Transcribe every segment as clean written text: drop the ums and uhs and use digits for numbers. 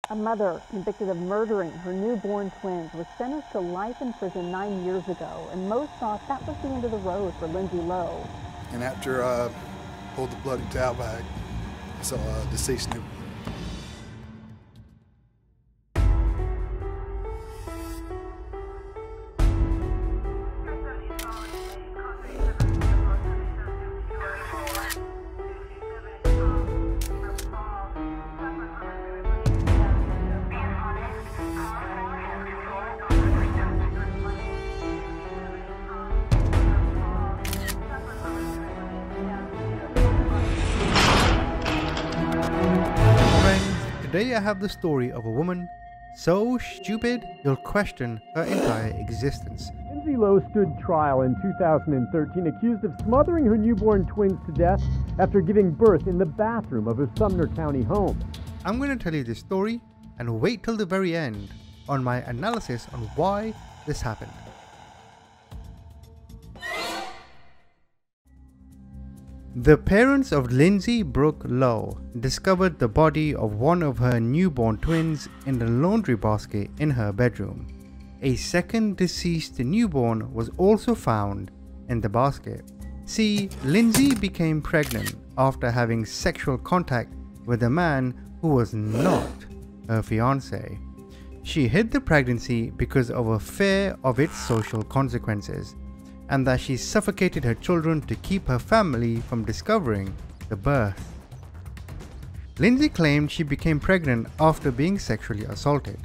A mother convicted of murdering her newborn twins was sentenced to life in prison 9 years ago, and most thought that was the end of the road for Lindsay Lowe. And after I pulled the bloody towel bag, I saw a deceased newborn. Today I have the story of a woman so stupid you'll question her entire existence. Lindsay Lowe stood trial in 2013 accused of smothering her newborn twins to death after giving birth in the bathroom of her Sumner County home. I'm going to tell you this story and wait till the very end on my analysis on why this happened. The parents of Lindsay Brooke Lowe discovered the body of one of her newborn twins in the laundry basket in her bedroom. A second deceased newborn was also found in the basket. See, Lindsay became pregnant after having sexual contact with a man who was not her fiancé. She hid the pregnancy because of a fear of its social consequences, and that she suffocated her children to keep her family from discovering the birth. Lindsay claimed she became pregnant after being sexually assaulted.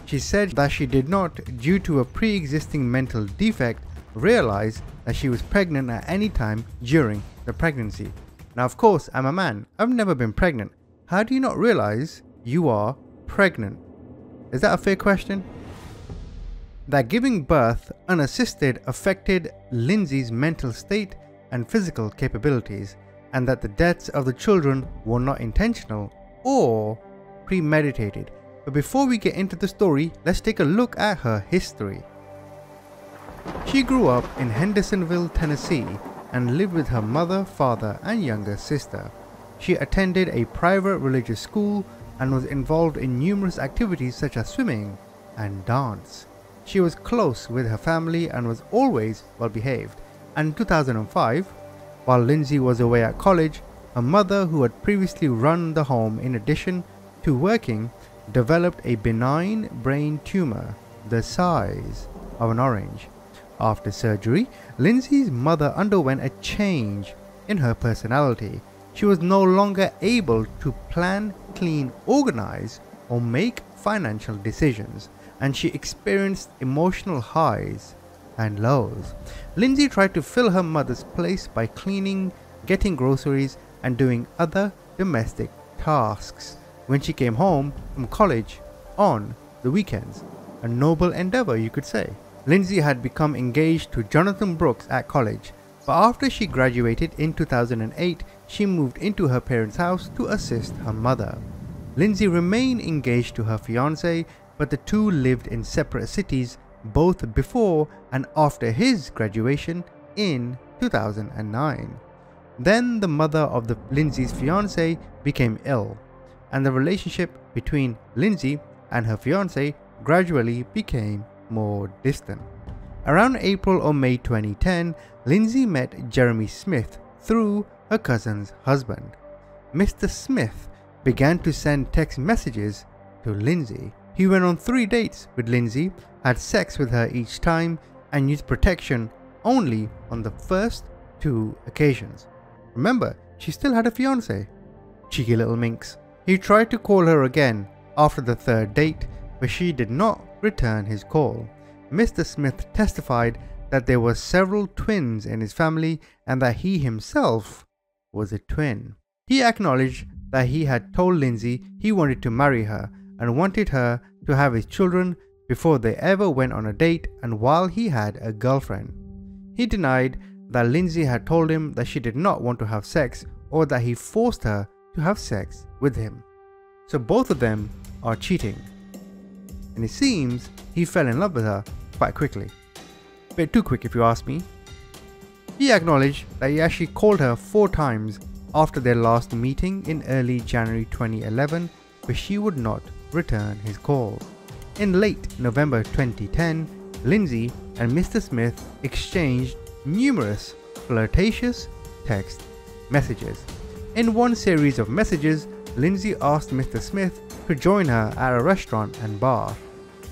She said that she did not, due to a pre-existing mental defect, realize that she was pregnant at any time during the pregnancy. Now of course, I'm a man, I've never been pregnant. How do you not realize you are pregnant? Is that a fair question? That giving birth unassisted affected Lindsay's mental state and physical capabilities, and that the deaths of the children were not intentional or premeditated. But before we get into the story, let's take a look at her history. She grew up in Hendersonville, Tennessee, and lived with her mother, father, and younger sister. She attended a private religious school and was involved in numerous activities such as swimming and dance. She was close with her family and was always well behaved. And in 2005, while Lindsay was away at college, her mother, who had previously run the home in addition to working, developed a benign brain tumor the size of an orange. After surgery, Lindsay's mother underwent a change in her personality. She was no longer able to plan, clean, organize, or make financial decisions, and she experienced emotional highs and lows. Lindsay tried to fill her mother's place by cleaning, getting groceries, and doing other domestic tasks when she came home from college on the weekends. A noble endeavor, you could say. Lindsay had become engaged to Jonathan Brooks at college, but after she graduated in 2008, she moved into her parents' house to assist her mother. Lindsay remained engaged to her fiancé, but the two lived in separate cities both before and after his graduation in 2009. Then the mother of Lindsay's fiancé became ill, and the relationship between Lindsay and her fiancé gradually became more distant. Around April or May 2010, Lindsay met Jeremy Smith through her cousin's husband. Mr. Smith began to send text messages to Lindsay. He went on 3 dates with Lindsay, had sex with her each time, and used protection only on the first 2 occasions. Remember, she still had a fiancé. Cheeky little minx. He tried to call her again after the 3rd date, but she did not return his call. Mr. Smith testified that there were several twins in his family and that he himself was a twin. He acknowledged that he had told Lindsay he wanted to marry her and wanted her to have his children before they ever went on a date and while he had a girlfriend. He denied that Lindsay had told him that she did not want to have sex or that he forced her to have sex with him. So both of them are cheating. And it seems he fell in love with her quite quickly. Bit too quick if you ask me. He acknowledged that he actually called her 4 times after their last meeting in early January 2011, but she would not return his calls. In late November 2010, Lindsay and Mr. Smith exchanged numerous flirtatious text messages. In one series of messages, Lindsay asked Mr. Smith to join her at a restaurant and bar.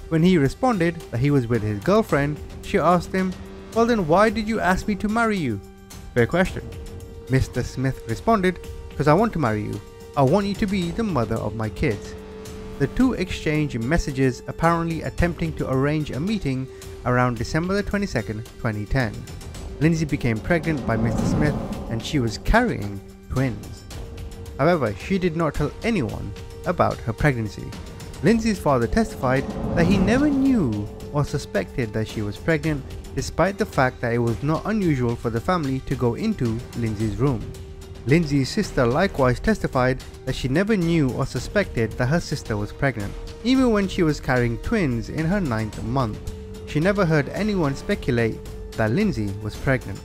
When he responded that he was with his girlfriend, she asked him, "Well then why did you ask me to marry you?" Fair question. Mr. Smith responded, "Because I want to marry you. I want you to be the mother of my kids." The two exchanged messages, apparently attempting to arrange a meeting around December 22nd, 2010. Lindsay became pregnant by Mr. Smith and she was carrying twins. However, she did not tell anyone about her pregnancy. Lindsay's father testified that he never knew or suspected that she was pregnant, despite the fact that it was not unusual for the family to go into Lindsay's room. Lindsay's sister likewise testified that she never knew or suspected that her sister was pregnant. Even when she was carrying twins in her 9th month, she never heard anyone speculate that Lindsay was pregnant.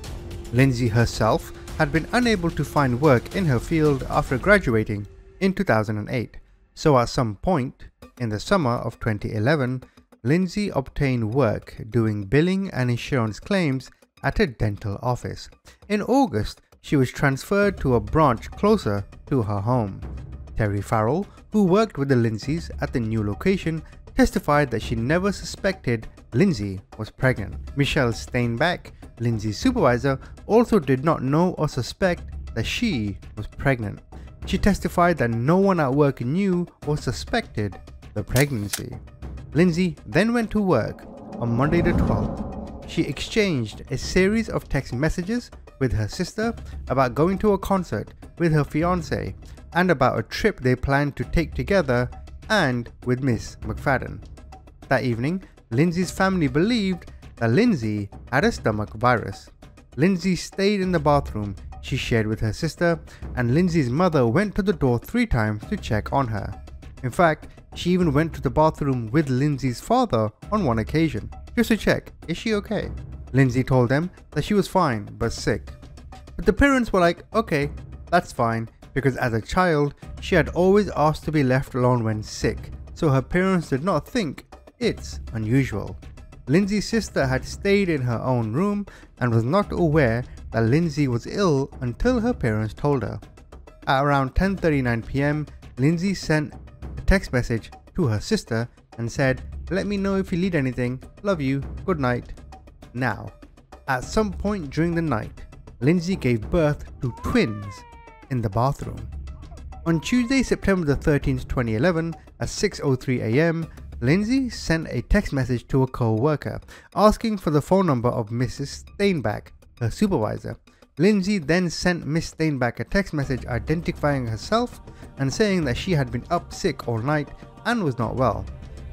Lindsay herself had been unable to find work in her field after graduating in 2008, so at some point in the summer of 2011, Lindsay obtained work doing billing and insurance claims at a dental office. In August, she was transferred to a branch closer to her home. Terry Farrell, who worked with the Lindsays at the new location, testified that she never suspected Lindsay was pregnant. Michelle Steinbach, Lindsay's supervisor, also did not know or suspect that she was pregnant. She testified that no one at work knew or suspected the pregnancy. Lindsay then went to work on Monday the 12th. She exchanged a series of text messages with her sister about going to a concert with her fiance and about a trip they planned to take together, and with Miss McFadden. That evening, Lindsay's family believed that Lindsay had a stomach virus. Lindsay stayed in the bathroom she shared with her sister, and Lindsay's mother went to the door 3 times to check on her. In fact, she even went to the bathroom with Lindsay's father on one occasion, just to check, is she okay? Lindsay told them that she was fine but sick. But the parents were like, okay, that's fine, because as a child, she had always asked to be left alone when sick, so her parents did not think it's unusual. Lindsay's sister had stayed in her own room and was not aware that Lindsay was ill until her parents told her. At around 10:39 p.m, Lindsay sent a text message to her sister and said, "Let me know if you need anything, love you, good night." Now, at some point during the night, Lindsay gave birth to twins in the bathroom. On Tuesday, September the 13th, 2011, at 6:03 a.m, Lindsay sent a text message to a co-worker asking for the phone number of Mrs. Steinbach, her supervisor. Lindsay then sent Miss Steinbach a text message identifying herself and saying that she had been up sick all night and was not well.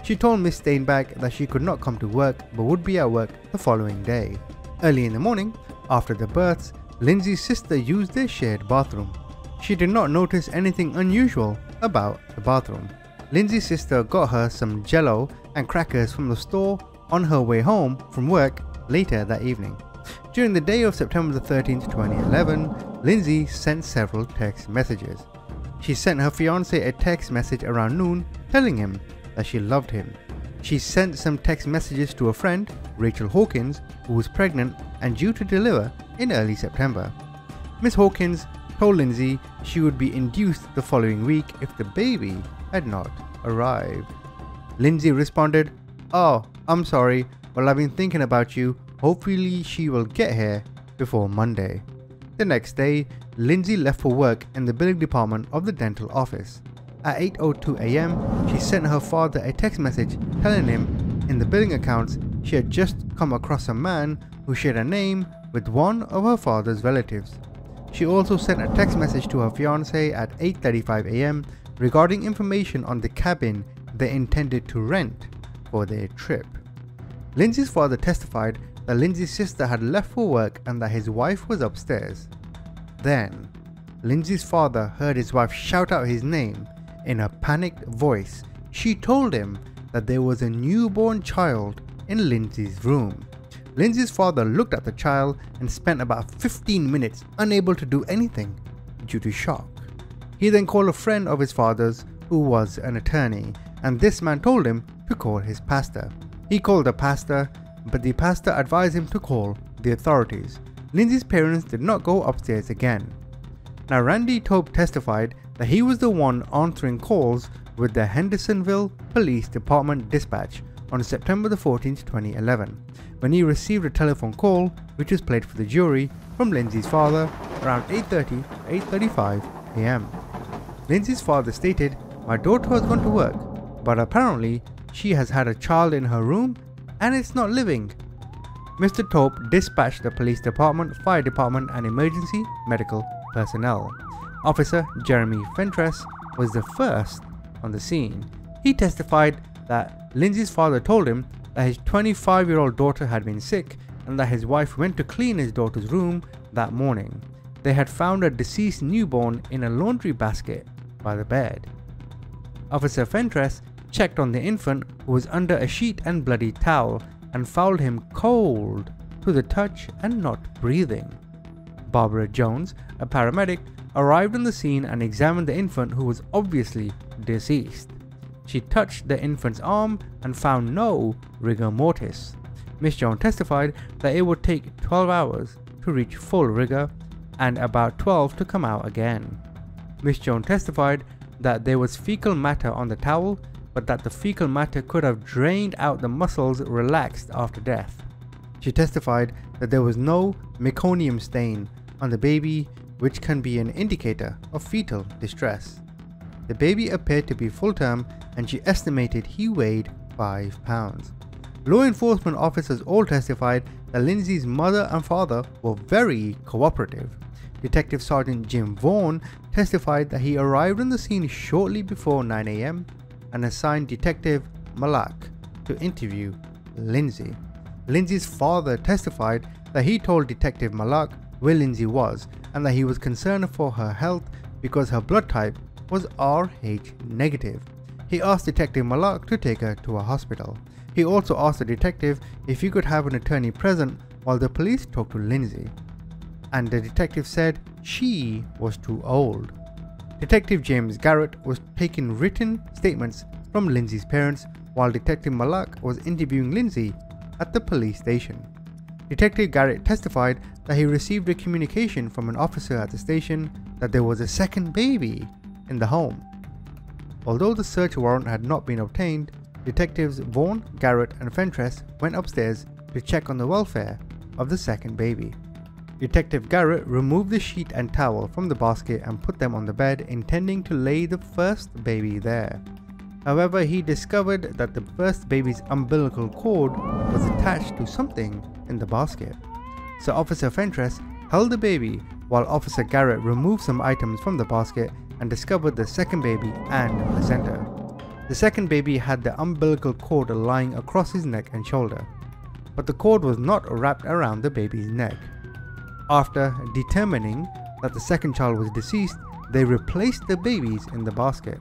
She told Miss Steinbach that she could not come to work but would be at work the following day. Early in the morning, after the births, Lindsay's sister used their shared bathroom. She did not notice anything unusual about the bathroom. Lindsay's sister got her some jello and crackers from the store on her way home from work later that evening. During the day of September the 13th, 2011, Lindsay sent several text messages. She sent her fiance a text message around noon telling him that she loved him. She sent some text messages to a friend, Rachel Hawkins, who was pregnant and due to deliver in early September. Miss Hawkins told Lindsay she would be induced the following week if the baby had not arrived. Lindsay responded, "Oh, I'm sorry, but I've been thinking about you. Hopefully she will get here before Monday." The next day, Lindsay left for work in the billing department of the dental office. At 8:02 a.m, she sent her father a text message telling him in the billing accounts she had just come across a man who shared a name with one of her father's relatives. She also sent a text message to her fiance at 8:35 a.m. regarding information on the cabin they intended to rent for their trip. Lindsay's father testified that Lindsay's sister had left for work and that his wife was upstairs. Then, Lindsay's father heard his wife shout out his name in a panicked voice. She told him that there was a newborn child in Lindsay's room. Lindsay's father looked at the child and spent about 15 minutes unable to do anything due to shock. He then called a friend of his father's who was an attorney and this man told him to call his pastor. He called the pastor, but the pastor advised him to call the authorities. Lindsay's parents did not go upstairs again. Now, Randy Tope testified that he was the one answering calls with the Hendersonville Police Department dispatch on September the 14th, 2011, when he received a telephone call which was played for the jury from Lindsay's father around 8:30 to 8:35 a.m. Lindsay's father stated, "My daughter has gone to work, but apparently she has had a child in her room and it's not living." Mr. Tope dispatched the police department, fire department and emergency medical personnel. Officer Jeremy Fentress was the first on the scene. He testified that Lindsay's father told him that his 25-year-old daughter had been sick and that his wife went to clean his daughter's room that morning. They had found a deceased newborn in a laundry basket by the bed. Officer Fentress checked on the infant, who was under a sheet and bloody towel, and found him cold to the touch and not breathing. Barbara Jones, a paramedic, arrived on the scene and examined the infant, who was obviously deceased. She touched the infant's arm and found no rigor mortis. Miss Jones testified that it would take 12 hours to reach full rigor and about 12 to come out again. Miss Jones testified that there was fecal matter on the towel, but that the fecal matter could have drained out the muscles relaxed after death. She testified that there was no meconium stain on the baby, which can be an indicator of fetal distress. The baby appeared to be full term, and she estimated he weighed 5 pounds. Law enforcement officers all testified that Lindsay's mother and father were very cooperative. Detective Sergeant Jim Vaughn testified that he arrived on the scene shortly before 9 a.m. and assigned Detective Malak to interview Lindsay. Lindsay's father testified that he told Detective Malak where Lindsay was and that he was concerned for her health because her blood type was Rh negative. He asked Detective Malak to take her to a hospital. He also asked the detective if he could have an attorney present while the police talked to Lindsay, and the detective said she was too old. Detective James Garrett was taking written statements from Lindsay's parents while Detective Malak was interviewing Lindsay at the police station. Detective Garrett testified that he received a communication from an officer at the station that there was a second baby in the home. Although the search warrant had not been obtained, Detectives Vaughn, Garrett and Fentress went upstairs to check on the welfare of the second baby. Detective Garrett removed the sheet and towel from the basket and put them on the bed, intending to lay the first baby there. However, he discovered that the first baby's umbilical cord was attached to something in the basket. So Officer Fentress held the baby while Officer Garrett removed some items from the basket and discovered the second baby and placenta. The second baby had the umbilical cord lying across his neck and shoulder, but the cord was not wrapped around the baby's neck. After determining that the second child was deceased, they replaced the babies in the basket.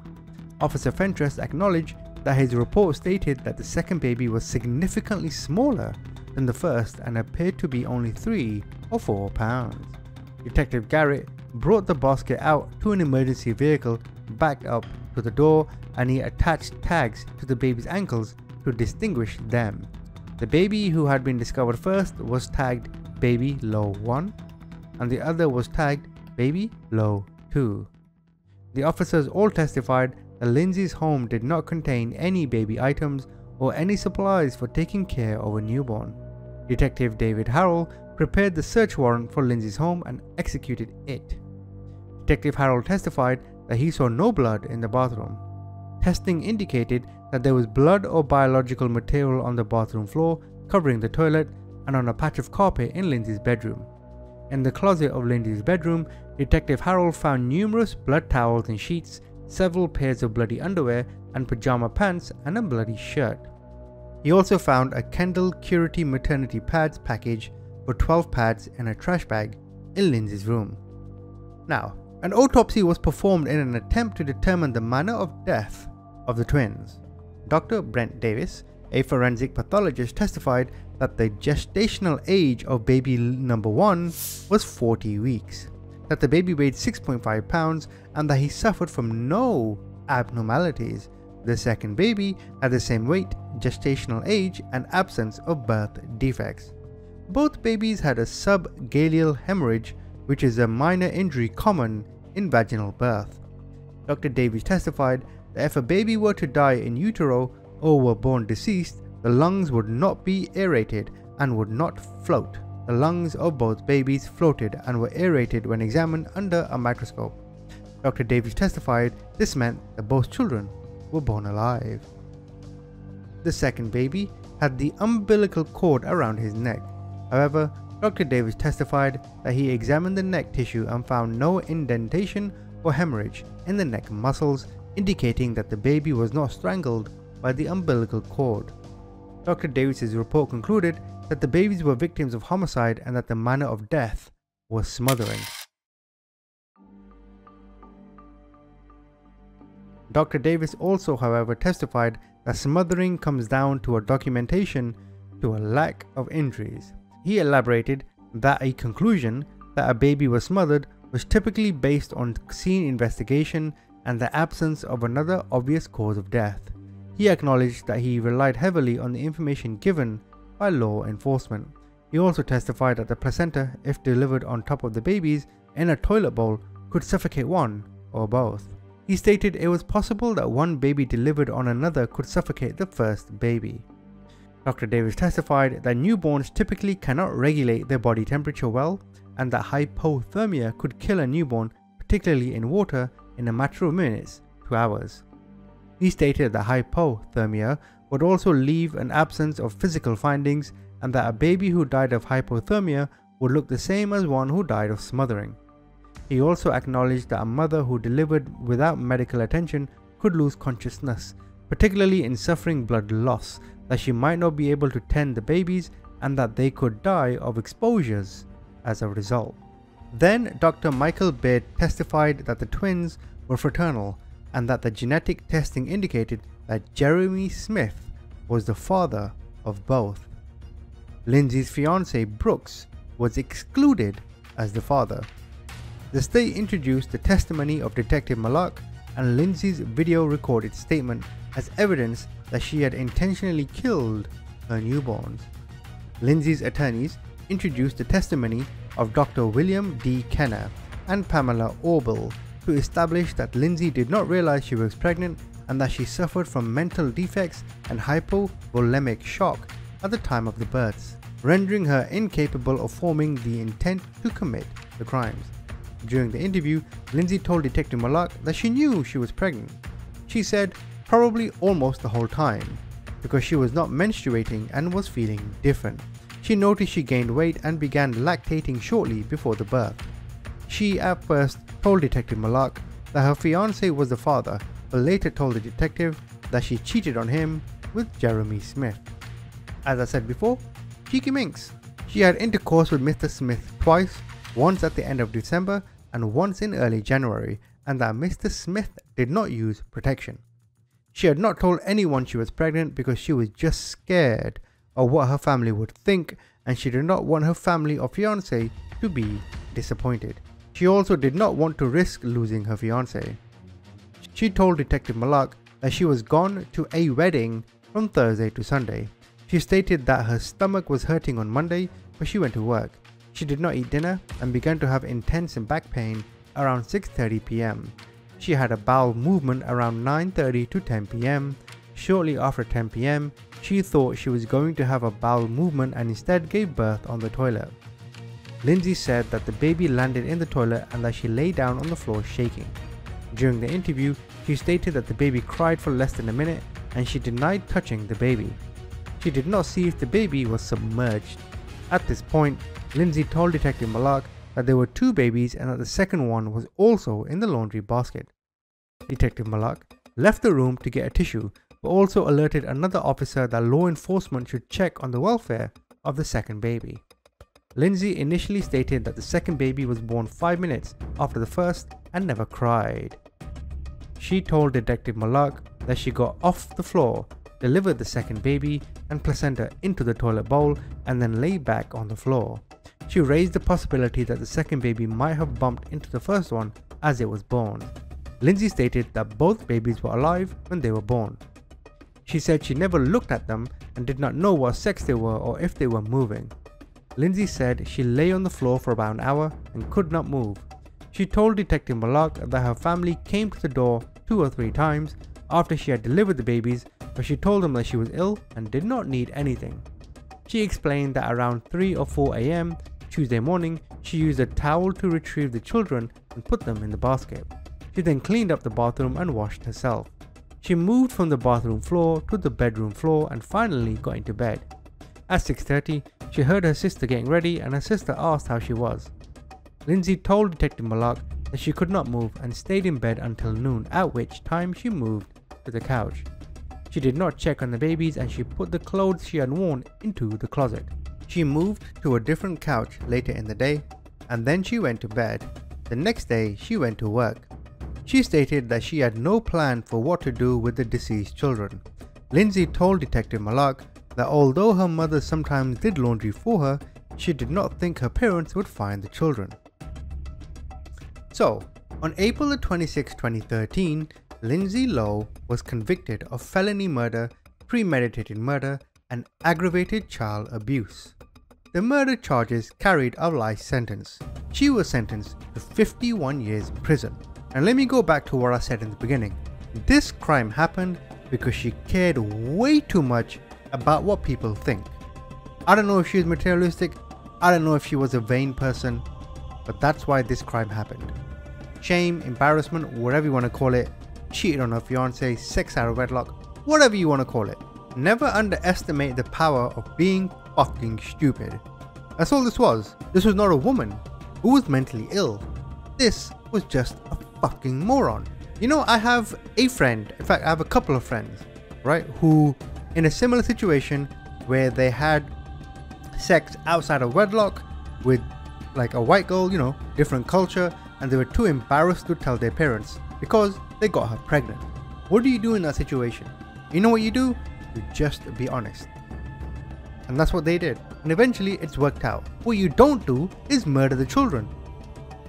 Officer Fentress acknowledged that his report stated that the second baby was significantly smaller than the first and appeared to be only 3 or 4 pounds. Detective Garrett brought the basket out to an emergency vehicle backed up to the door, and he attached tags to the baby's ankles to distinguish them. The baby who had been discovered first was tagged Baby Low 1 and the other was tagged Baby Low 2. The officers all testified that Lindsay's home did not contain any baby items or any supplies for taking care of a newborn. Detective David Harrell prepared the search warrant for Lindsay's home and executed it. Detective Harrell testified that he saw no blood in the bathroom. Testing indicated that there was blood or biological material on the bathroom floor, covering the toilet, and on a patch of carpet in Lindsay's bedroom. In the closet of Lindsay's bedroom, Detective Harrell found numerous blood towels and sheets, several pairs of bloody underwear and pajama pants, and a bloody shirt. He also found a Kendall Curity maternity pads package for 12 pads in a trash bag in Lindsay's room. Now, an autopsy was performed in an attempt to determine the manner of death of the twins. Dr. Brent Davis, a forensic pathologist, testified that the gestational age of baby number 1 was 40 weeks, that the baby weighed 6.5 pounds, and that he suffered from no abnormalities The second baby had the same weight, gestational age, and absence of birth defects. Both babies had a subgaleal hemorrhage, which is a minor injury common in vaginal birth. Dr. Davies testified that if a baby were to die in utero or were born deceased, the lungs would not be aerated and would not float. The lungs of both babies floated and were aerated when examined under a microscope. Dr. Davies testified this meant that both children were born alive. The second baby had the umbilical cord around his neck. However, Dr. Davies testified that he examined the neck tissue and found no indentation or hemorrhage in the neck muscles, indicating that the baby was not strangled by the umbilical cord. Dr. Davies' report concluded that the babies were victims of homicide and that the manner of death was smothering. Dr. Davies also, however, testified that smothering comes down to a documentation to a lack of injuries. He elaborated that a conclusion that a baby was smothered was typically based on scene investigation and the absence of another obvious cause of death. He acknowledged that he relied heavily on the information given by law enforcement. He also testified that the placenta, if delivered on top of the babies in a toilet bowl, could suffocate one or both. He stated it was possible that one baby delivered on another could suffocate the first baby. Dr. Davies testified that newborns typically cannot regulate their body temperature well, and that hypothermia could kill a newborn, particularly in water, in a matter of minutes to hours. He stated that hypothermia would also leave an absence of physical findings, and that a baby who died of hypothermia would look the same as one who died of smothering. He also acknowledged that a mother who delivered without medical attention could lose consciousness, particularly in suffering blood loss, that she might not be able to tend the babies, and that they could die of exposures as a result. Then Dr. Michael Baird testified that the twins were fraternal and that the genetic testing indicated that Jeremy Smith was the father of both. Lindsay's fiancé Brooks was excluded as the father. The state introduced the testimony of Detective Malak and Lindsay's video recorded statement as evidence that she had intentionally killed her newborns. Lindsay's attorneys introduced the testimony of Dr. William D. Kenner and Pamela Orbill to establish that Lindsay did not realize she was pregnant and that she suffered from mental defects and hypovolemic shock at the time of the births, rendering her incapable of forming the intent to commit the crimes. During the interview, Lindsay told Detective Malak that she knew she was pregnant. She said probably almost the whole time, because she was not menstruating and was feeling different. She noticed she gained weight and began lactating shortly before the birth. She at first told Detective Malak that her fiancé was the father, but later told the detective that she cheated on him with Jeremy Smith. As I said before, cheeky minx. She had intercourse with Mr. Smith twice, once at the end of December and once in early January, and that Mr. Smith did not use protection. She had not told anyone she was pregnant because she was just scared of what her family would think, and she did not want her family or fiancé to be disappointed. She also did not want to risk losing her fiancé. She told Detective Malak that she was gone to a wedding from Thursday to Sunday. She stated that her stomach was hurting on Monday, but she went to work. She did not eat dinner and began to have intense back pain around 6:30 p.m. She had a bowel movement around 9:30 to 10 p.m. Shortly after 10 p.m., she thought she was going to have a bowel movement and instead gave birth on the toilet. Lindsay said that the baby landed in the toilet and that she lay down on the floor shaking. During the interview, she stated that the baby cried for less than a minute and she denied touching the baby. She did not see if the baby was submerged. At this point, Lindsay told Detective Malak that there were two babies and that the second one was also in the laundry basket. Detective Malak left the room to get a tissue, but also alerted another officer that law enforcement should check on the welfare of the second baby. Lindsay initially stated that the second baby was born 5 minutes after the first and never cried. She told Detective Malak that she got off the floor, delivered the second baby and placenta into the toilet bowl, and then lay back on the floor. She raised the possibility that the second baby might have bumped into the first one as it was born. Lindsay stated that both babies were alive when they were born. She said she never looked at them and did not know what sex they were or if they were moving. Lindsay said she lay on the floor for about an hour and could not move. She told Detective Malak that her family came to the door 2 or 3 times after she had delivered the babies, but she told them that she was ill and did not need anything. She explained that around 3 or 4 a.m. Tuesday morning, she used a towel to retrieve the children and put them in the basket. She then cleaned up the bathroom and washed herself. She moved from the bathroom floor to the bedroom floor and finally got into bed. At 6:30, she heard her sister getting ready and her sister asked how she was. Lindsay told Detective Malak that she could not move and stayed in bed until noon, at which time she moved to the couch. She did not check on the babies and she put the clothes she had worn into the closet. She moved to a different couch later in the day and then she went to bed. The next day she went to work. She stated that she had no plan for what to do with the deceased children. Lindsay told Detective Malak that although her mother sometimes did laundry for her, she did not think her parents would find the children. So, on April 26, 2013, Lindsay Lowe was convicted of felony murder, premeditated murder, and aggravated child abuse. The murder charges carried a life sentence. She was sentenced to 51 years in prison. And let me go back to what I said in the beginning. This crime happened because she cared way too much about what people think. I don't know if she was materialistic, I don't know if she was a vain person, but that's why this crime happened. Shame, embarrassment, whatever you want to call it, cheated on her fiance, sex out of wedlock, whatever you want to call it. Never underestimate the power of being fucking stupid. That's all this was. This was not a woman who was mentally ill. This was just a fucking moron. You know, I have a friend, in fact I have a couple of friends, right, who in a similar situation where they had sex outside of wedlock with like a white girl, you know, different culture, and they were too embarrassed to tell their parents because they got her pregnant. What do you do in that situation? You know what you do? You just be honest. And that's what they did. And eventually it's worked out. What you don't do is murder the children.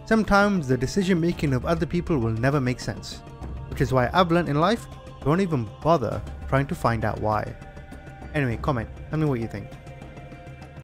Sometimes the decision making of other people will never make sense. Which is why I've learned in life, don't even bother trying to find out why. Anyway, comment, tell me what you think.